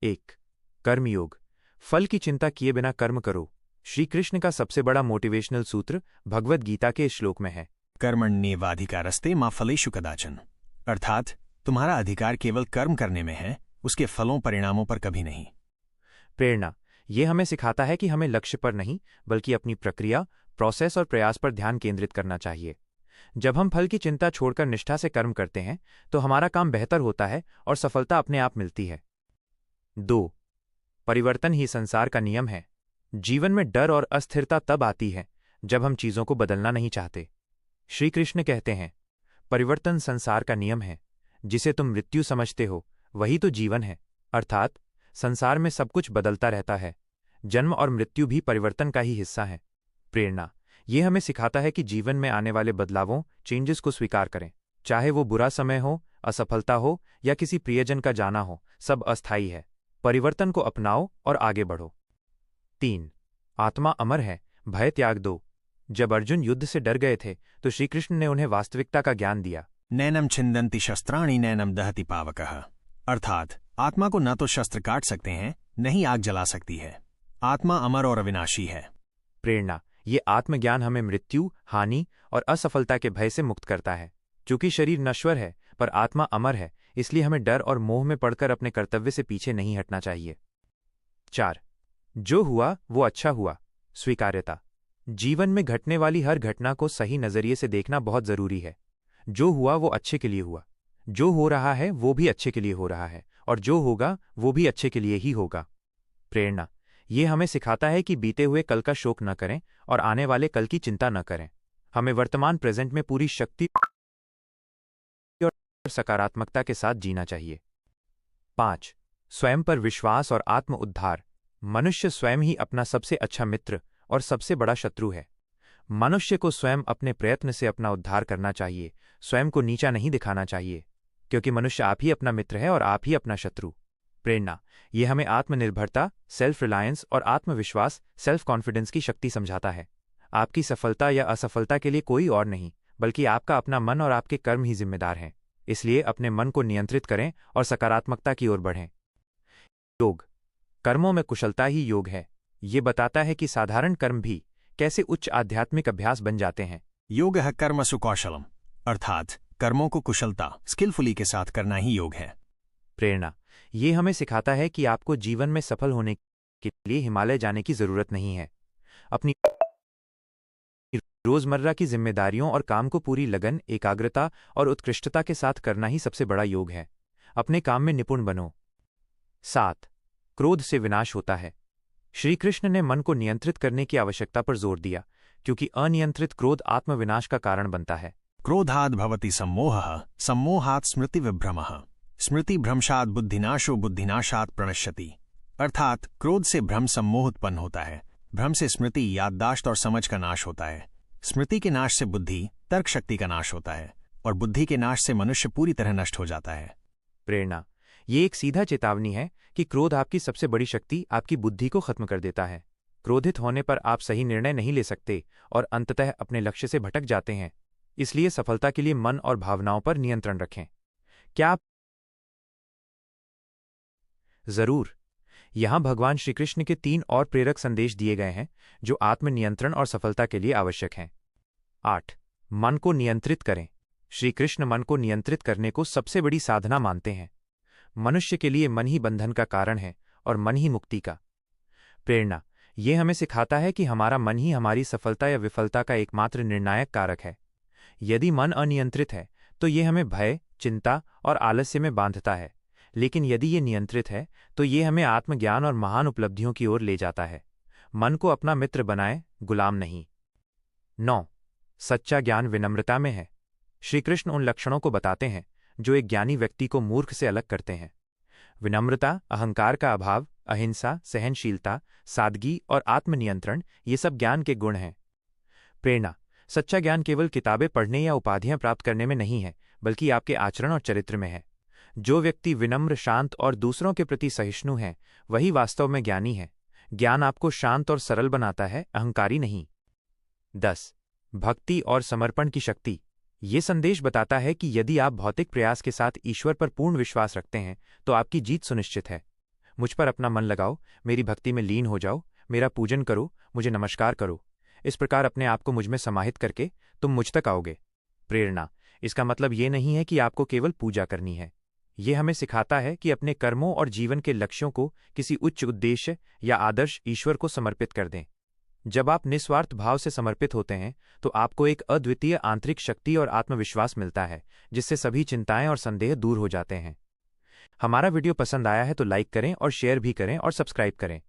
एक, कर्मयोग। फल की चिंता किए बिना कर्म करो। श्री कृष्ण का सबसे बड़ा मोटिवेशनल सूत्र भगवद गीता के इस श्लोक में है, कर्मण्येवाधिकारस्ते मा फलेषु कदाचन। अर्थात तुम्हारा अधिकार केवल कर्म करने में है, उसके फलों परिणामों पर कभी नहीं। प्रेरणा। ये हमें सिखाता है कि हमें लक्ष्य पर नहीं बल्कि अपनी प्रक्रिया, प्रोसेस और प्रयास पर ध्यान केंद्रित करना चाहिए। जब हम फल की चिंता छोड़कर निष्ठा से कर्म करते हैं तो हमारा काम बेहतर होता है और सफलता अपने आप मिलती है। 2. परिवर्तन ही संसार का नियम है। जीवन में डर और अस्थिरता तब आती है जब हम चीजों को बदलना नहीं चाहते। श्री कृष्ण कहते हैं, परिवर्तन संसार का नियम है। जिसे तुम मृत्यु समझते हो वही तो जीवन है। अर्थात संसार में सब कुछ बदलता रहता है। जन्म और मृत्यु भी परिवर्तन का ही हिस्सा है। प्रेरणा। ये हमें सिखाता है कि जीवन में आने वाले बदलावों, चेंजेस को स्वीकार करें। चाहे वो बुरा समय हो, असफलता हो या किसी प्रियजन का जाना हो, सब अस्थायी है। परिवर्तन को अपनाओ और आगे बढ़ो। 3. आत्मा अमर है, भय त्याग दो। जब अर्जुन युद्ध से डर गए थे तो श्रीकृष्ण ने उन्हें वास्तविकता का ज्ञान दिया। नैनम छिंदन्ति शस्त्राणि नैनम दहति पावकः। अर्थात आत्मा को न तो शस्त्र काट सकते हैं, न ही आग जला सकती है। आत्मा अमर और अविनाशी है। प्रेरणा। ये आत्मज्ञान हमें मृत्यु, हानि और असफलता के भय से मुक्त करता है। चूंकि शरीर नश्वर है पर आत्मा अमर है, इसलिए हमें डर और मोह में पड़कर अपने कर्तव्य से पीछे नहीं हटना चाहिए। 4. जो हुआ वो अच्छा हुआ, स्वीकार्यता। जीवन में घटने वाली हर घटना को सही नजरिए से देखना बहुत जरूरी है। जो हुआ वो अच्छे के लिए हुआ, जो हो रहा है वो भी अच्छे के लिए हो रहा है, और जो होगा वो भी अच्छे के लिए ही होगा। प्रेरणा। ये हमें सिखाता है कि बीते हुए कल का शोक न करें और आने वाले कल की चिंता न करें। हमें वर्तमान प्रेजेंट में पूरी शक्ति और सकारात्मकता के साथ जीना चाहिए। 5. स्वयं पर विश्वास और आत्म उद्धार। मनुष्य स्वयं ही अपना सबसे अच्छा मित्र और सबसे बड़ा शत्रु है। मनुष्य को स्वयं अपने प्रयत्न से अपना उद्धार करना चाहिए, स्वयं को नीचा नहीं दिखाना चाहिए, क्योंकि मनुष्य आप ही अपना मित्र है और आप ही अपना शत्रु। प्रेरणा। ये हमें आत्मनिर्भरता, सेल्फ रिलायंस और आत्मविश्वास, सेल्फ कॉन्फिडेंस की शक्ति समझाता है। आपकी सफलता या असफलता के लिए कोई और नहीं बल्कि आपका अपना मन और आपके कर्म ही जिम्मेदार हैं। इसलिए अपने मन को नियंत्रित करें और सकारात्मकता की ओर बढ़ें। योग। कर्मों में कुशलता ही योग है। ये बताता है कि साधारण कर्म भी कैसे उच्च आध्यात्मिक अभ्यास बन जाते हैं। योगः कर्मसु कौशलम। अर्थात कर्मों को कुशलता, स्किलफुली के साथ करना ही योग है। प्रेरणा। ये हमें सिखाता है कि आपको जीवन में सफल होने के लिए हिमालय जाने की जरूरत नहीं है। अपनी रोजमर्रा की जिम्मेदारियों और काम को पूरी लगन, एकाग्रता और उत्कृष्टता के साथ करना ही सबसे बड़ा योग है। अपने काम में निपुण बनो। 7. क्रोध से विनाश होता है। श्री कृष्ण ने मन को नियंत्रित करने की आवश्यकता पर जोर दिया, क्योंकि अनियंत्रित क्रोध आत्मविनाश का कारण बनता है। क्रोधाद् भवति सम्मोहः, सम्मोहात् स्मृति विभ्रमः, स्मृति भ्रंशात् बुद्धिनाशो, बुद्धिनाशात् प्रणश्यति। अर्थात क्रोध से भ्रम सम्मोह उत्पन्न होता है, भ्रम से स्मृति, याददाश्त और समझ का नाश होता है, स्मृति के नाश से बुद्धि, तर्क शक्ति का नाश होता है, और बुद्धि के नाश से मनुष्य पूरी तरह नष्ट हो जाता है। प्रेरणा। ये एक सीधा चेतावनी है कि क्रोध आपकी सबसे बड़ी शक्ति, आपकी बुद्धि को खत्म कर देता है। क्रोधित होने पर आप सही निर्णय नहीं ले सकते और अंततः अपने लक्ष्य से भटक जाते हैं। इसलिए सफलता के लिए मन और भावनाओं पर नियंत्रण रखें। क्या आप जरूर। यहां भगवान श्रीकृष्ण के 3 और प्रेरक संदेश दिए गए हैं जो आत्मनियंत्रण और सफलता के लिए आवश्यक हैं। 8. मन को नियंत्रित करें। श्रीकृष्ण मन को नियंत्रित करने को सबसे बड़ी साधना मानते हैं। मनुष्य के लिए मन ही बंधन का कारण है और मन ही मुक्ति का। प्रेरणा। ये हमें सिखाता है कि हमारा मन ही हमारी सफलता या विफलता का एकमात्र निर्णायक कारक है। यदि मन अनियंत्रित है तो ये हमें भय, चिंता और आलस्य में बांधता है, लेकिन यदि ये नियंत्रित है तो ये हमें आत्मज्ञान और महान उपलब्धियों की ओर ले जाता है। मन को अपना मित्र बनाए, गुलाम नहीं। 9. सच्चा ज्ञान विनम्रता में है। श्रीकृष्ण उन लक्षणों को बताते हैं जो एक ज्ञानी व्यक्ति को मूर्ख से अलग करते हैं। विनम्रता, अहंकार का अभाव, अहिंसा, सहनशीलता, सादगी और आत्मनियंत्रण, ये सब ज्ञान के गुण हैं। प्रेरणा। सच्चा ज्ञान केवल किताबें पढ़ने या उपाधियां प्राप्त करने में नहीं है, बल्कि आपके आचरण और चरित्र में है। जो व्यक्ति विनम्र, शांत और दूसरों के प्रति सहिष्णु है, वही वास्तव में ज्ञानी है। ज्ञान आपको शांत और सरल बनाता है, अहंकारी नहीं। 10. भक्ति और समर्पण की शक्ति। ये संदेश बताता है कि यदि आप भौतिक प्रयास के साथ ईश्वर पर पूर्ण विश्वास रखते हैं तो आपकी जीत सुनिश्चित है। मुझ पर अपना मन लगाओ, मेरी भक्ति में लीन हो जाओ, मेरा पूजन करो, मुझे नमस्कार करो। इस प्रकार अपने आप को मुझ में समाहित करके तुम मुझ तक आओगे। प्रेरणा। इसका मतलब ये नहीं है कि आपको केवल पूजा करनी है। ये हमें सिखाता है कि अपने कर्मों और जीवन के लक्ष्यों को किसी उच्च उद्देश्य या आदर्श ईश्वर को समर्पित कर दें। जब आप निस्वार्थ भाव से समर्पित होते हैं तो आपको एक अद्वितीय आंतरिक शक्ति और आत्मविश्वास मिलता है, जिससे सभी चिंताएं और संदेह दूर हो जाते हैं। हमारा वीडियो पसंद आया है तो लाइक करें और शेयर भी करें और सब्सक्राइब करें।